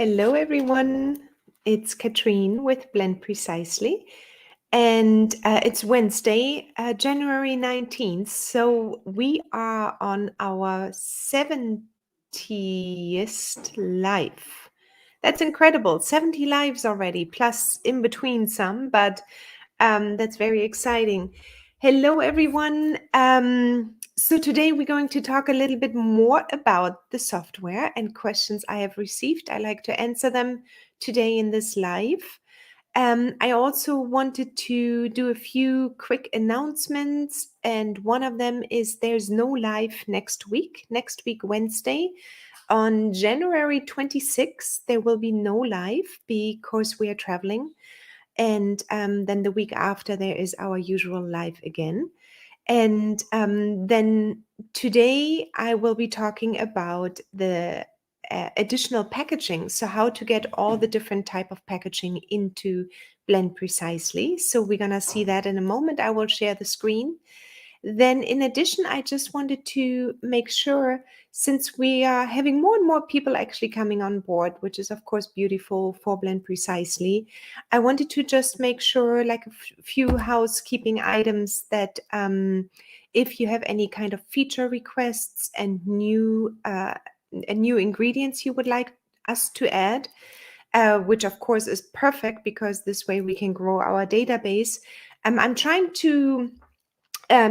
Hello, everyone. It's Katrin with Blend Precisely, and it's Wednesday, January 19th. So we are on our 70th live. That's incredible. 70 lives already, plus in between some, but that's very exciting. Hello, everyone. So today we're going to talk a little bit more about the software and questions I have received. I like to answer them today in this live. I also wanted to do a few quick announcements, and one of them is there's no live next week, Wednesday. On January 26th, there will be no live because we are traveling. And then the week after, there is our usual live again. And then today, I will be talking about the additional packaging. So how to get all the different type of packaging into Blend Precisely. So we're going to see that in a moment. I will share the screen. Then in addition, I just wanted to make sure, since we are having more and more people actually coming on board, which is of course beautiful for Blend Precisely, I wanted to just make sure, like a few housekeeping items, that if you have any kind of feature requests and new ingredients you would like us to add, which of course is perfect because this way we can grow our database. I'm trying to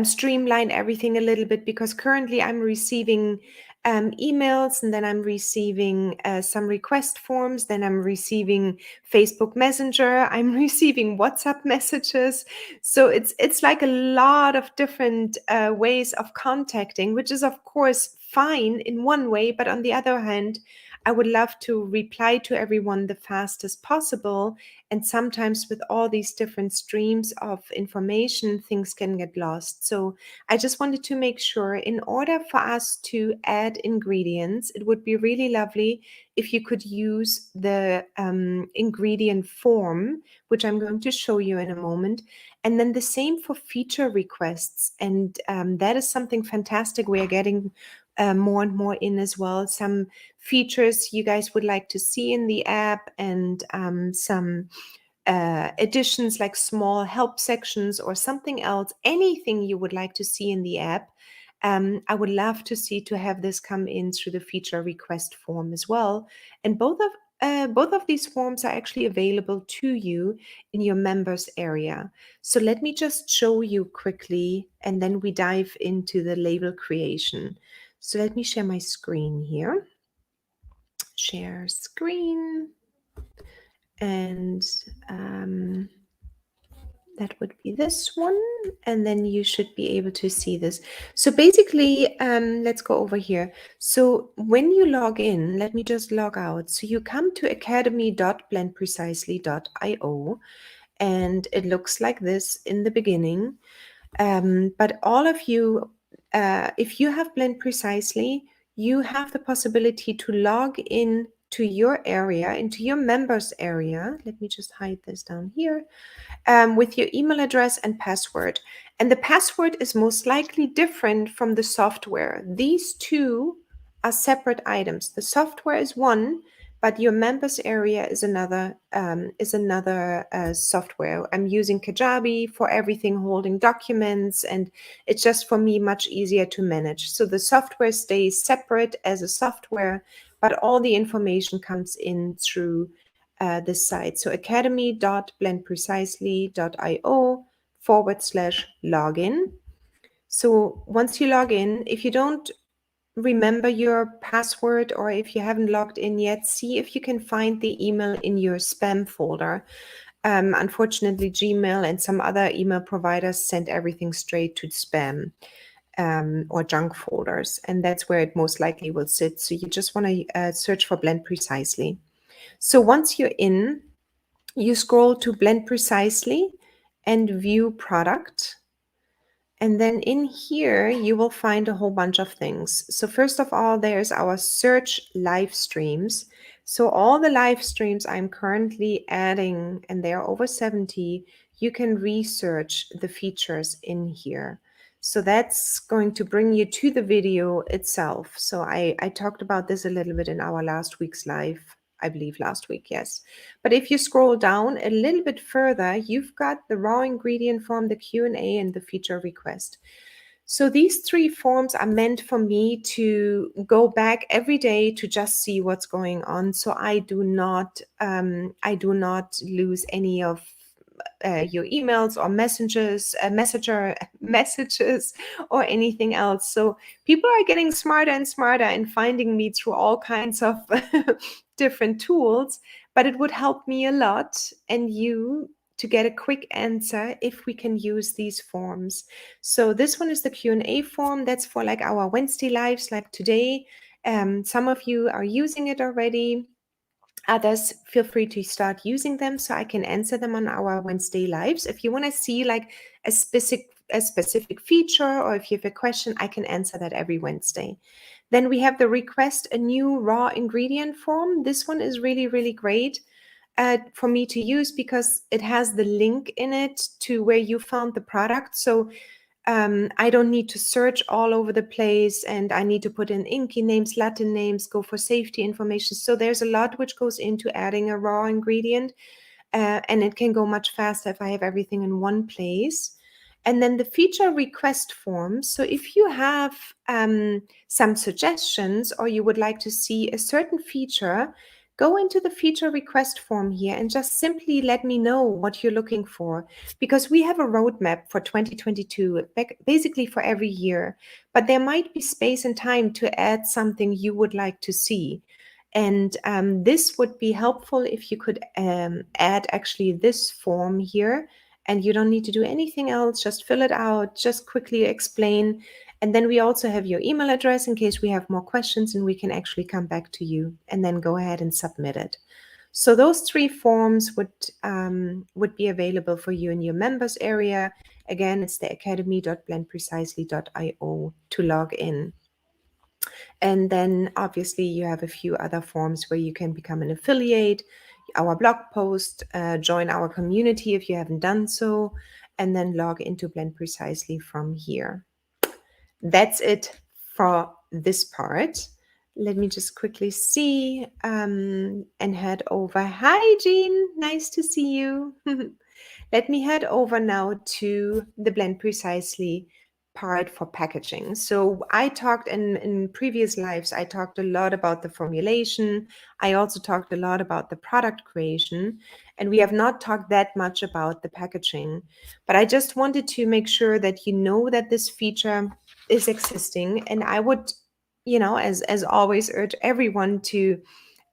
streamline everything a little bit, because currently I'm receiving emails, and then I'm receiving some request forms, then I'm receiving Facebook Messenger, I'm receiving WhatsApp messages. So it's like a lot of different ways of contacting, which is of course fine in one way, but on the other hand, I would love to reply to everyone the fastest possible. And sometimes with all these different streams of information, things can get lost. So I just wanted to make sure, in order for us to add ingredients, it would be really lovely if you could use the ingredient form, which I'm going to show you in a moment. And then the same for feature requests. And that is something fantastic we are getting more and more in as well. Some features you guys would like to see in the app, and some additions like small help sections or something else, anything you would like to see in the app. I would love to have this come in through the feature request form as well. And both of these forms are actually available to you in your members area. So let me just show you quickly, and then we dive into the label creation. So let me share my screen here. Share screen. And that would be this one, and then you should be able to see this. So basically, let's go over here. So when you log in, let me just log out. So you come to academy.blendprecisely.io, and it looks like this in the beginning. But all of you, if you have Blend Precisely, you have the possibility to log in to your area, into your members area. Let me just hide this down here. With your email address and password. And the password is most likely different from the software. These two are separate items. The software is one, but your members area is another software. I'm using Kajabi for everything holding documents, and it's just for me much easier to manage. So the software stays separate as a software, but all the information comes in through this site. So academy.blendprecisely.io/login. So once you log in, if you don't remember your password, or if you haven't logged in yet, see if you can find the email in your spam folder. Unfortunately, Gmail and some other email providers send everything straight to spam or junk folders, and that's where it most likely will sit. So you just want to search for Blend Precisely. So once you're in, you scroll to Blend Precisely and view product. And then in here, you will find a whole bunch of things. So first of all, there's our search live streams. So all the live streams I'm currently adding, and there are over 70, you can research the features in here. So that's going to bring you to the video itself. So I talked about this a little bit in our last week's live. I believe last week, yes. But if you scroll down a little bit further, you've got the raw ingredient form, the Q&A, and the feature request. So these three forms are meant for me to go back every day to just see what's going on. So I do not lose any of your emails or messages or anything else. So people are getting smarter and smarter and finding me through all kinds of different tools, but it would help me a lot and you to get a quick answer if we can use these forms. So this one is the Q&A form. That's for like our Wednesday lives like today. Some of you are using it already. Others, feel free to start using them so I can answer them on our Wednesday lives. If you want to see like a specific feature, or if you have a question, I can answer that every Wednesday. Then we have the request a new raw ingredient form. This one is really, really great for me to use because it has the link in it to where you found the product. So I don't need to search all over the place, and I need to put in Inky names, Latin names, go for safety information. So there's a lot which goes into adding a raw ingredient, and it can go much faster if I have everything in one place. And then the feature request form. So if you have some suggestions or you would like to see a certain feature, go into the feature request form here and just simply let me know what you're looking for, because we have a roadmap for 2022, basically for every year, but there might be space and time to add something you would like to see. And this would be helpful if you could add actually this form here, and you don't need to do anything else, just fill it out, just quickly explain. And then we also have your email address in case we have more questions and we can actually come back to you and then go ahead and submit it. So those three forms would be available for you in your members area. Again, it's the academy.blendprecisely.io to log in. And then obviously you have a few other forms where you can become an affiliate, our blog post, join our community if you haven't done so, and then log into Blend Precisely from here. That's it for this part. Let me just quickly see and head over. Hi, Jean. Nice to see you. Let me head over now to the Blend Precisely part for packaging. So I talked in previous lives, I talked a lot about the formulation. I also talked a lot about the product creation, and we have not talked that much about the packaging. But I just wanted to make sure that you know that this feature is existing, and I would, as always, urge everyone to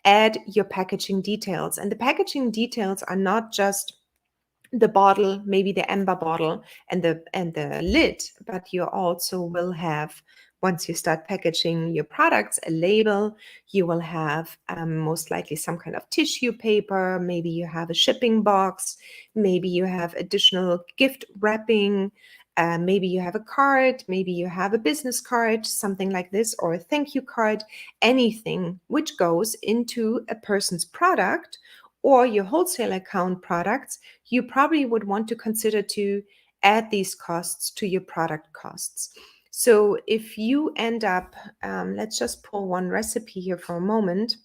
add your packaging details. And the packaging details are not just the bottle, maybe the amber bottle and the lid, but you also will have, once you start packaging your products, a label. You will have most likely some kind of tissue paper. Maybe you have a shipping box. Maybe you have additional gift wrapping. Maybe you have a card. Maybe you have a business card, something like this, or a thank you card. Anything which goes into a person's product or your wholesale account products, you probably would want to consider to add these costs to your product costs. So if you end up, let's just pull one recipe here for a moment.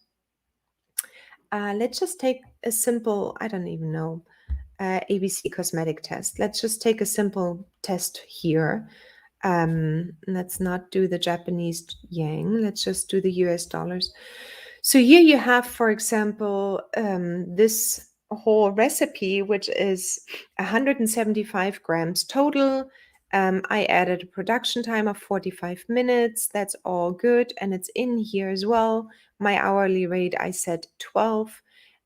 Let's just take a simple, I don't even know, ABC cosmetic test. Let's just take a simple test here. Let's not do the Japanese yen. Let's just do the US dollars. So here you have, for example, this whole recipe, which is 175 grams total. I added a production time of 45 minutes. That's all good. And it's in here as well. My hourly rate, I said 12,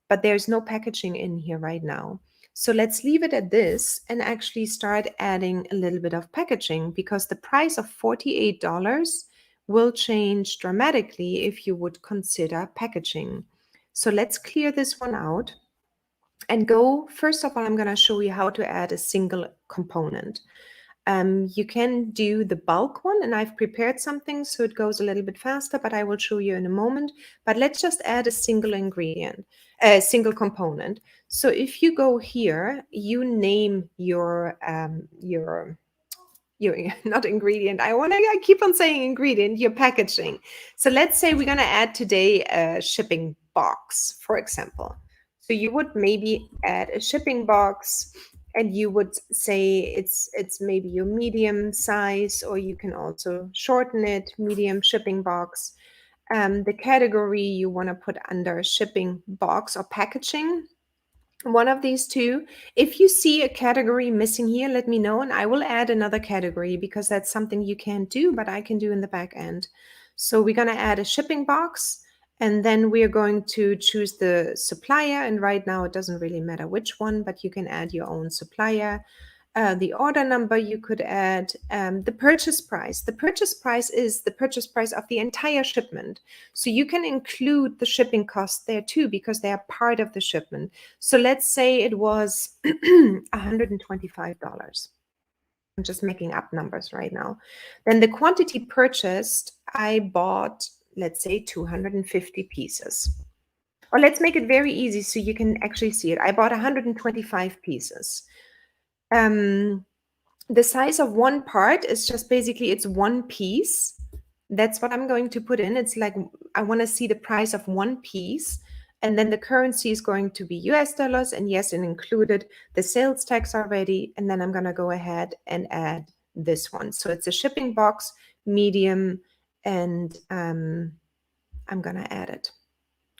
but there's no packaging in here right now. So let's leave it at this and actually start adding a little bit of packaging, because the price of $48 will change dramatically if you would consider packaging. So let's clear this one out and go. First of all, I'm going to show you how to add a single component. You can do the bulk one, and I've prepared something so it goes a little bit faster, but I will show you in a moment. But let's just add a single ingredient, a single component. So if you go here, you name your not ingredient. I keep on saying ingredient, your packaging. So let's say we're going to add today a shipping box, for example. So you would maybe add a shipping box, and you would say it's maybe your medium size, or you can also shorten it, medium shipping box. The category you want to put under shipping box or packaging, one of these two. If you see a category missing here, let me know and I will add another category, because that's something you can't do, but I can do in the back end. So we're going to add a shipping box, and then we are going to choose the supplier. And right now it doesn't really matter which one, but you can add your own supplier. The order number you could add, the purchase price. The purchase price is the purchase price of the entire shipment. So you can include the shipping cost there too, because they are part of the shipment. So let's say it was $125. I'm just making up numbers right now. Then the quantity purchased, I bought, let's say 250 pieces. Or let's make it very easy so you can actually see it. I bought 125 pieces. The size of one part is just basically it's one piece. That's what I'm going to put in. It's like I want to see the price of one piece, and then the currency is going to be US dollars, and yes, it included the sales tax already. And then I'm going to go ahead and add this one. So it's a shipping box, medium, and I'm going to add it.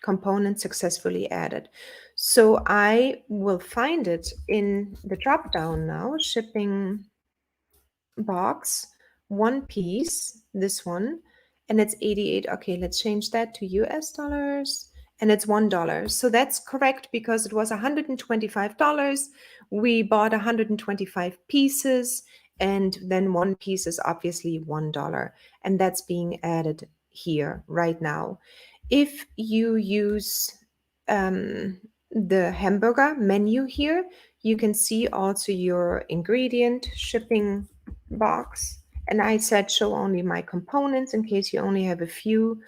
Component successfully added. So I will find it in the drop down now, shipping box, one piece, this one, and it's 88. Okay, let's change that to US dollars, and it's $1. So that's correct, because it was $125. We bought 125 pieces, and then one piece is obviously $1, and that's being added here right now. If you use the hamburger menu here, you can see also your ingredient shipping box. And I said show only my components in case you only have a few.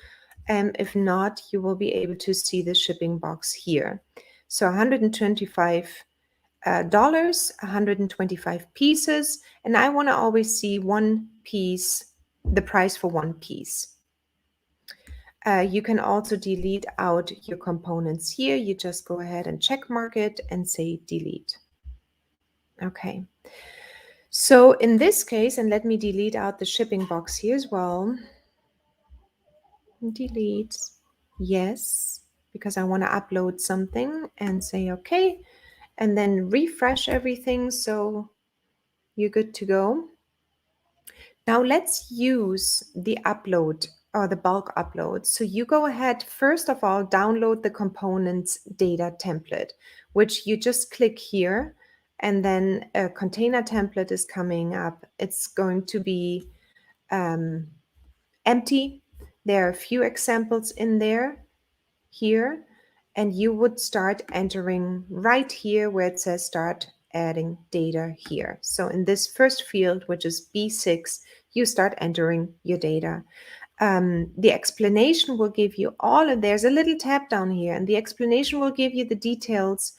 If not, you will be able to see the shipping box here. So $125, 125 pieces. And I want to always see one piece, the price for one piece. You can also delete out your components here. You just go ahead and check mark it and say delete. Okay. So in this case, and let me delete out the shipping box here as well. Delete. Yes, because I want to upload something, and say okay. And then refresh everything so you're good to go. Now let's use the upload or the bulk upload. So you go ahead, first of all, download the components data template, which you just click here, and then a container template is coming up. It's going to be empty. There are a few examples in there here, and you would start entering right here where it says start adding data here. So in this first field, which is B6, you start entering your data. The explanation will give you all, and there's a little tab down here, and the explanation will give you the details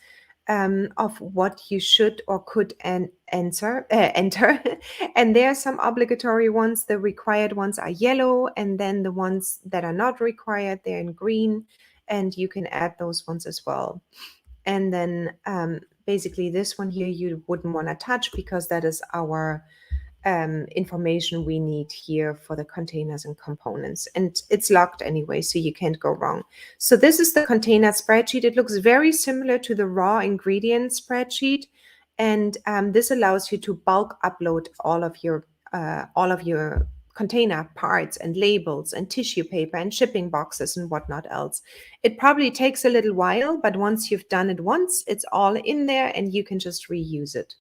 of what you should or could enter. And there are some obligatory ones. The required ones are yellow, and then the ones that are not required, they're in green, and you can add those ones as well. And then basically this one here you wouldn't want to touch, because that is our information we need here for the containers and components, and it's locked anyway, so you can't go wrong. So this is the container spreadsheet. It looks very similar to the raw ingredient spreadsheet, and this allows you to bulk upload all of your container parts and labels and tissue paper and shipping boxes and whatnot else. It probably takes a little while, but once you've done it once, it's all in there and you can just reuse it.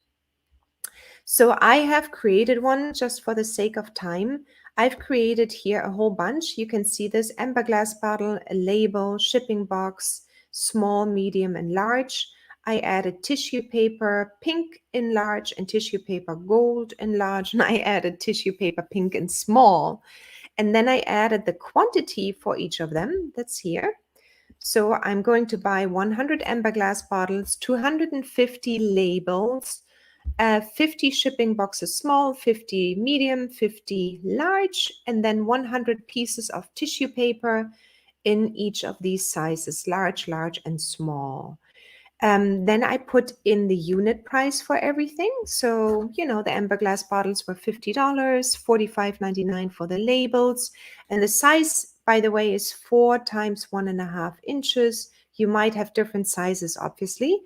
So I have created one just for the sake of time. I've created here a whole bunch. You can see this amber glass bottle, a label, shipping box, small, medium, and large. I added tissue paper pink in large and tissue paper gold in large, and I added tissue paper pink in small. And then I added the quantity for each of them. That's here. So I'm going to buy 100 amber glass bottles, 250 labels, 50 shipping boxes small, 50 medium, 50 large, and then 100 pieces of tissue paper in each of these sizes, large, large, and small. Then I put in the unit price for everything. So, the amber glass bottles were $50, $45.99 for the labels. And the size, by the way, is 4 times 1.5 inches. You might have different sizes, obviously.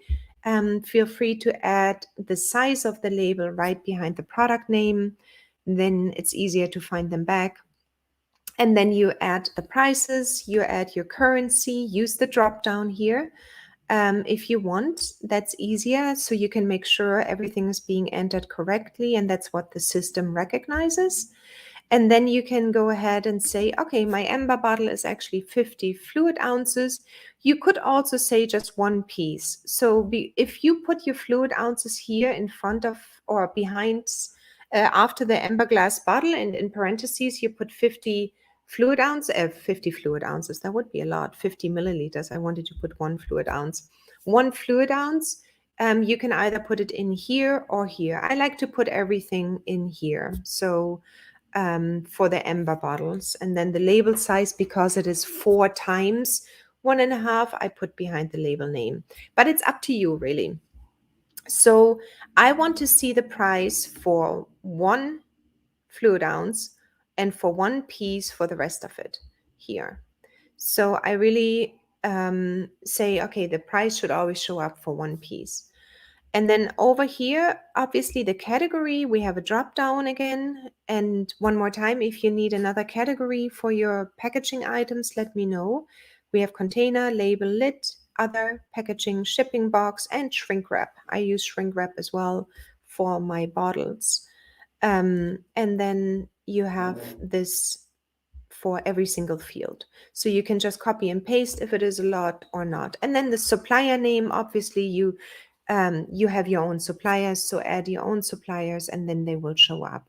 Feel free to add the size of the label right behind the product name. Then it's easier to find them back. And then you add the prices, you add your currency, use the drop down here. If you want, that's easier, so you can make sure everything is being entered correctly, and that's what the system recognizes. And then you can go ahead and say, okay, my amber bottle is actually 50 fluid ounces. You could also say just one piece. So if you put your fluid ounces here in front of or behind, after the amber glass bottle, and in parentheses, you put 50 fluid ounces, that would be a lot. 50 milliliters. I wanted to put 1 fluid ounce. 1 fluid ounce, you can either put it in here or here. I like to put everything in here. So for the amber bottles, and then the label size, because it is 4 times 1.5, I put behind the label name. But it's up to you, really. So I want to see the price for 1 fluid ounce and for 1 piece for the rest of it here. So I really say, okay, the price should always show up for 1 piece. And then over here, obviously the category, we have a drop down again. And one more time, if you need another category for your packaging items, let me know. We have container, label, lid, other, packaging, shipping box, and shrink wrap. I use shrink wrap as well for my bottles. And then you have this for every single field. So you can just copy and paste if it is a lot or not. And then the supplier name, obviously you have your own suppliers, so add your own suppliers and then they will show up.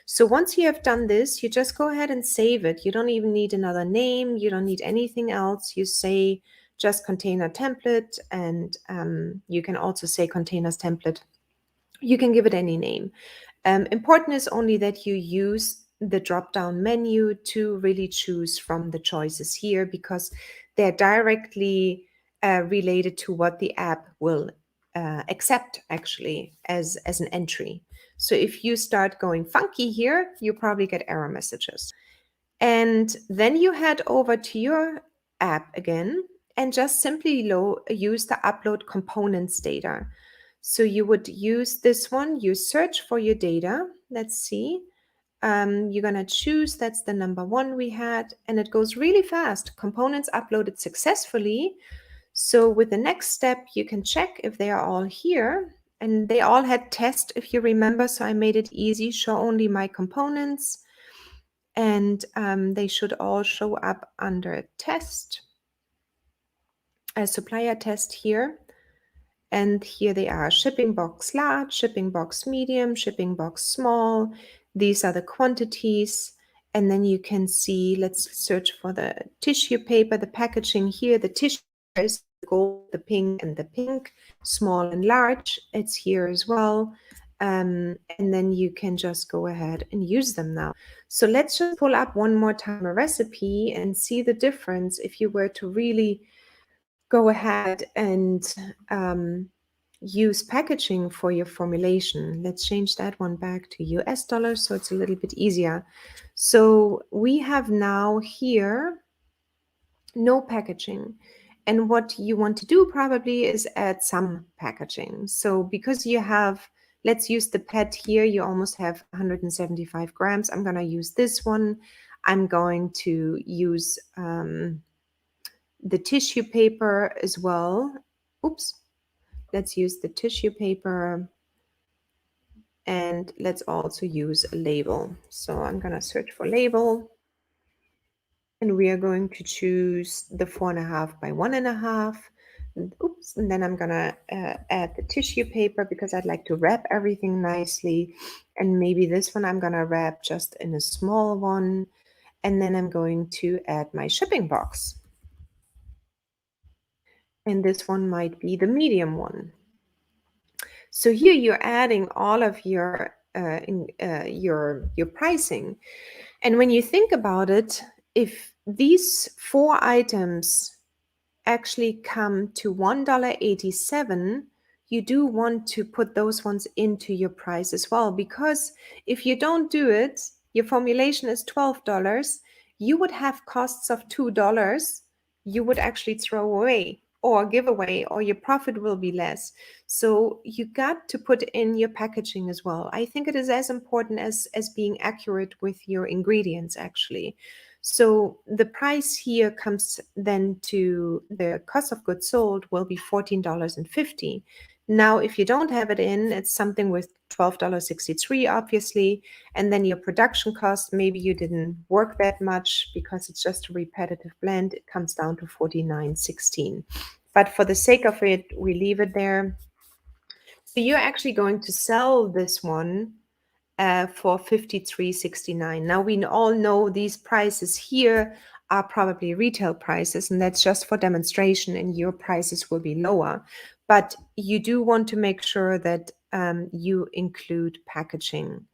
So once you have done this, you just go ahead and save it. You don't even need another name. You don't need anything else. You say just container template, and you can also say containers template. You can give it any name. Important is only that you use the drop-down menu to really choose from the choices here, because they're directly related to what the app will accept actually as an entry. So if you start going funky here, you probably get error messages. And then you head over to your app again and just simply use the upload components data. So you would use this one, you search for your data. Let's see. You're going to choose, that's the number 1 we had, and it goes really fast. Components uploaded successfully. So with the next step, you can check if they are all here, and they all had test, if you remember. So I made it easy, show only my components, and they should all show up under test, a supplier test here. And here they are: shipping box large, shipping box medium, shipping box small. These are the quantities. And then you can see, let's search for the tissue paper, the packaging here. The tissue is the gold, the pink, and the pink, small and large. It's here as well. And then you can just go ahead and use them now. So let's just pull up one more time a recipe and see the difference if you were to really go ahead and use packaging for your formulation. Let's change that one back to US dollars so it's a little bit easier. So we have now here no packaging. And what you want to do probably is add some packaging. So because you have, let's use the PET here, you almost have 175 grams. I'm going to use this one. I'm going to use the tissue paper as well. Oops. Let's use the tissue paper, and let's also use a label. So I'm going to search for label, and we are going to choose the 4.5 by 1.5. Oops. And then I'm going to add the tissue paper because I'd like to wrap everything nicely. And maybe this one I'm going to wrap just in a small one. And then I'm going to add my shipping box. And this one might be the medium one. So here you're adding all of your pricing. And when you think about it, if these 4 items actually come to $1.87, you do want to put those ones into your price as well, because if you don't do it, your formulation is $12, you would have costs of $2 you would actually throw away or give away, or your profit will be less. So you got to put in your packaging as well. I think it is as important as being accurate with your ingredients actually. So the price here comes then to the cost of goods sold will be $14.50. Now, if you don't have it in, it's something with $12.63, obviously. And then your production cost, maybe you didn't work that much because it's just a repetitive blend, it comes down to $49.16. But for the sake of it, we leave it there. So you're actually going to sell this one for $53.69. Now we all know these prices here are probably retail prices, and that's just for demonstration, and your prices will be lower. But you do want to make sure that you include packaging.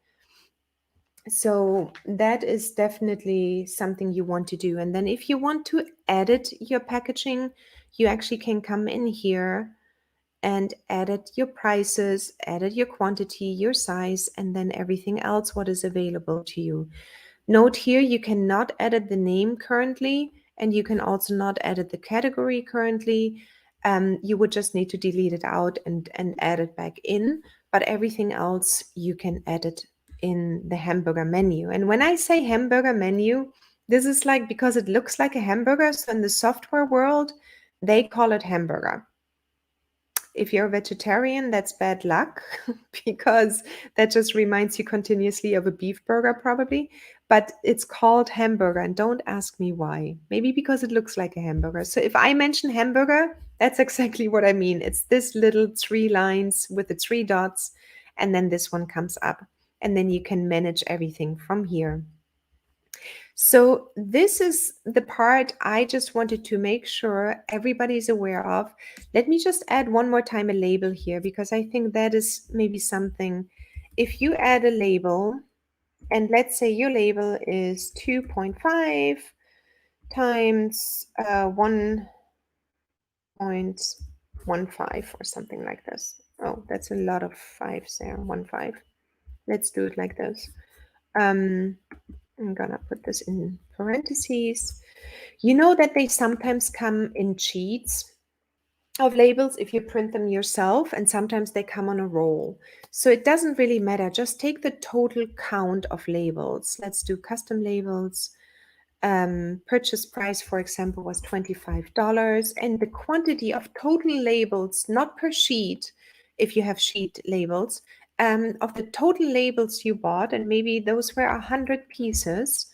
So that is definitely something you want to do. And then if you want to edit your packaging, you actually can come in here and edit your prices, edit your quantity, your size, and then everything else what is available to you. Note here, you cannot edit the name currently, and you can also not edit the category currently. You would just need to delete it out and add it back in, but everything else you can edit in the hamburger menu. And when I say hamburger menu, this is like because it looks like a hamburger. So in the software world, they call it hamburger. If you're a vegetarian, that's bad luck because that just reminds you continuously of a beef burger, probably. But it's called hamburger, and don't ask me why. Maybe because it looks like a hamburger. So if I mention hamburger, that's exactly what I mean. It's this little 3 lines with the 3 dots, and then this one comes up. And then you can manage everything from here. So this is the part I just wanted to make sure everybody's aware of. Let me just add one more time a label here, because I think that is maybe something. If you add a label, and let's say your label is 2.5 times 1.15 or something like this. Oh, that's a lot of fives there, 1.5. Let's do it like this. I'm gonna put this in parentheses. You know that they sometimes come in sheets of labels if you print them yourself, and sometimes they come on a roll. So it doesn't really matter. Just take the total count of labels. Let's do custom labels. Purchase price, for example, was $25, and the quantity of total labels, not per sheet, if you have sheet labels, of the total labels you bought, and maybe those were 100 pieces,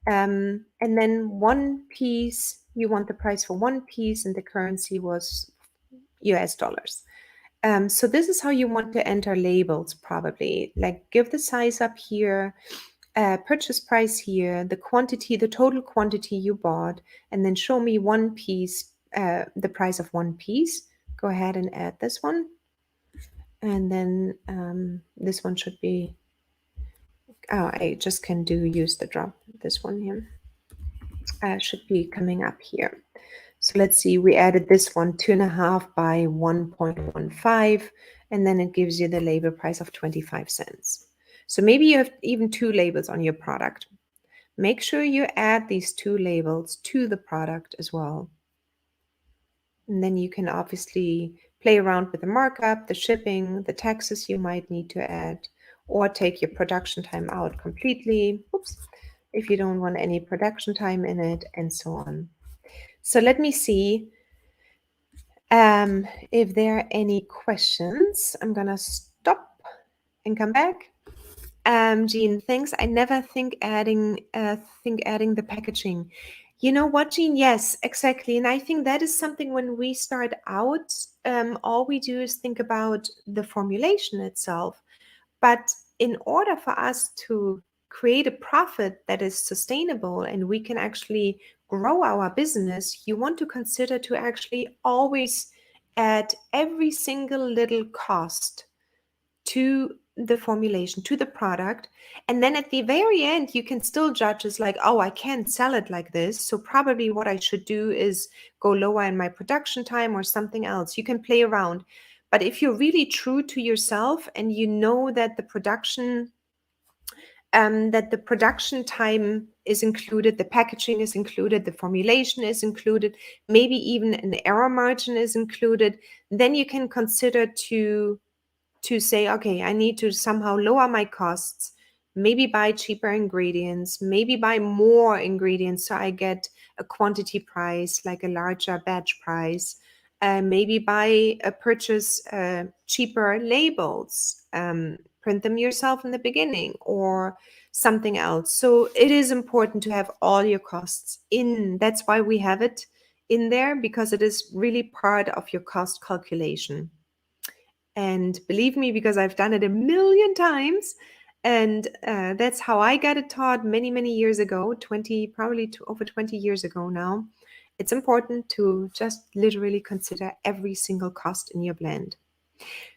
and then one piece, you want the price for one piece, and the currency was US dollars. So this is how you want to enter labels, probably. Like give the size up here, purchase price here, the quantity, the total quantity you bought, and then show me one piece, the price of one piece. Go ahead and add this one. And then this one should be, oh, I just can use the drop, this one here. Should be coming up here. So let's see, we added this one, 2.5 by 1.15, and then it gives you the label price of 25 cents. So maybe you have even 2 labels on your product. Make sure you add these 2 labels to the product as well. And then you can obviously play around with the markup, the shipping, the taxes you might need to add, or take your production time out completely. Oops. If you don't want any production time in it, and so on. So let me see if there are any questions. I'm gonna stop and come back. Jean, thanks. I never think adding the packaging. You know what, Jean? Yes, exactly. And I think that is something when we start out, all we do is think about the formulation itself. But in order for us to create a profit that is sustainable and we can actually grow our business, you want to consider to actually always add every single little cost to the formulation, to the product. And then at the very end, you can still judge as like, oh, I can't sell it like this. So probably what I should do is go lower in my production time or something else. You can play around. But if you're really true to yourself and you know that the production time is included, the packaging is included, the formulation is included, maybe even an error margin is included, then you can consider to say, okay, I need to somehow lower my costs, maybe buy cheaper ingredients, maybe buy more ingredients so I get a quantity price, like a larger batch price. Maybe purchase cheaper labels, print them yourself in the beginning, or something else. So it is important to have all your costs in. That's why we have it in there, because it is really part of your cost calculation. And believe me, because I've done it a million times, and that's how I got it taught many, many years ago, over 20 years ago now. It's important to just literally consider every single cost in your blend.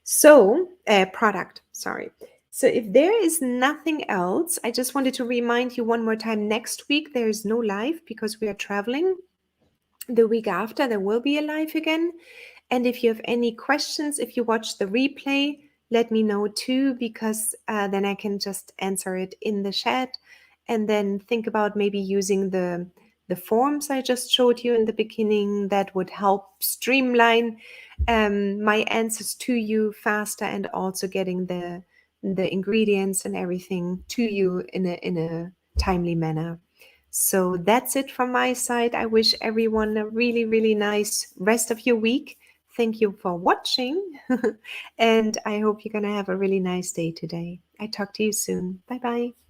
So, product, sorry. So if there is nothing else, I just wanted to remind you one more time, next week there is no live because we are traveling. The week after, there will be a live again. And if you have any questions, if you watch the replay, let me know too, because then I can just answer it in the chat. And then think about maybe using the forms I just showed you in the beginning. That would help streamline my answers to you faster, and also getting the ingredients and everything to you in a timely manner. So that's it from my side. I wish everyone a really, really nice rest of your week. Thank you for watching. And I hope you're going to have a really nice day today. I talk to you soon. Bye bye.